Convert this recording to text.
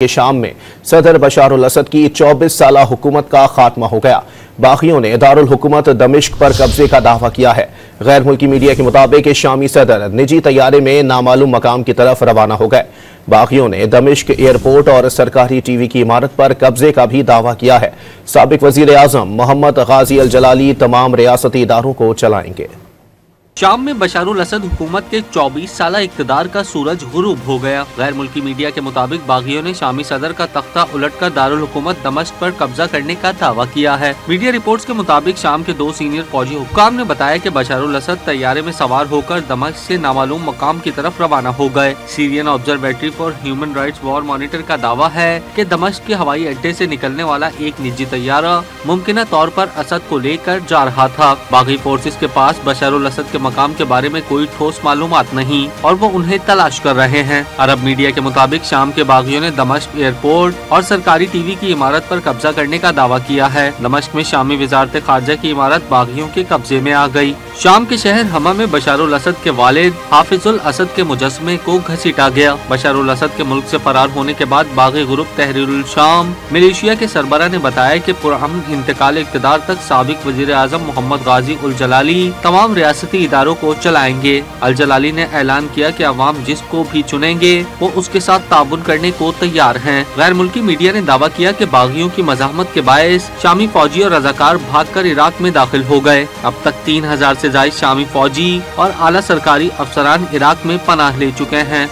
کہ شام میں صدر بشار الاسد کی 24 سالہ حکومت کا خاتمہ ہو گیا۔ باغیوں نے دارالحکومت دمشق پر قبضے کا دعویٰ کیا ہے۔ غیر ملکی میڈیا کے مطابق شامی صدر نجی طیارے میں نامعلوم مقام کی طرف روانہ ہو گئے۔ باغیوں نے دمشق ایئرپورٹ اور سرکاری ٹی وی کی عمارت پر قبضے کا بھی دعویٰ کیا ہے۔ سابق وزیر اعظم محمد غازی الجلالی تمام ریاستی اداروں کو چلائیں گے۔ شام میں بشار الاسد حکومت کے 24 سالہ اقتدار کا سورج غروب ہو گیا۔ غیر ملکی میڈیا کے مطابق باغیوں نے شامی صدر کا تختہ الٹ کر دارالحکومت دمشق پر قبضہ کرنے کا دعویٰ کیا ہے۔ میڈیا رپورٹس کے مطابق شام کے 2 سینئر فوجی حکام نے بتایا کہ بشار الاسد طیارے میں سوار ہو کر دمشق سے نامعلوم مقام کی طرف روانہ ہو گئے۔ Syrian Observatory for Human Rights war monitor کا دعویٰ ہے کہ دمشق کے ہوائی اڈے سے نکلنے والا ایک نجی طیارہ ممکنہ طور پر اسد کو لے کر جا رہا تھا۔ باغی فورسز کے پاس بشار الاسد کے مقام کے بارے میں کوئی ٹھوس معلومات نہیں اور وہ انہیں تلاش کر رہے ہیں۔ عرب میڈیا کے مطابق شام کے باغیوں نے دمشق ایئرپورٹ اور سرکاری ٹی وی کی عمارت پر قبضہ کرنے کا دعویٰ کیا ہے۔ دمشق میں شامی وزارت خارجہ کی عمارت باغیوں کے قبضے میں آ گئی۔ شام کے شہر حما میں بشار الاسد کے والد حافظ الاسد کے مجسمے کو گھسیٹا گیا۔ بشار الاسد کے ملک سے فرار ہونے کے بعد باغی گروپ تحریر الشام ملیشیا کے سربراہ نے بتایا کہ پرامن انتقال اقتدار تک سابق وزیر اعظم محمد غازی الجلالی تمام ریاستی اداروں کو چلائیں گے۔ الجلالی نے اعلان کیا کہ عوام جس کو بھی چنیں گے وہ اس کے ساتھ تعاون کرنے کو تیار ہیں۔ غیر ملکی میڈیا نے دعویٰ کیا کہ باغیوں کی مزاحمت کے باعث شامی فوجی اور رضاکار بھاگ کر عراق میں داخل ہو گئے۔ اب تک 3000 سے زائد شامی فوجی اور اعلیٰ سرکاری افسران عراق میں پناہ لے چکے ہیں۔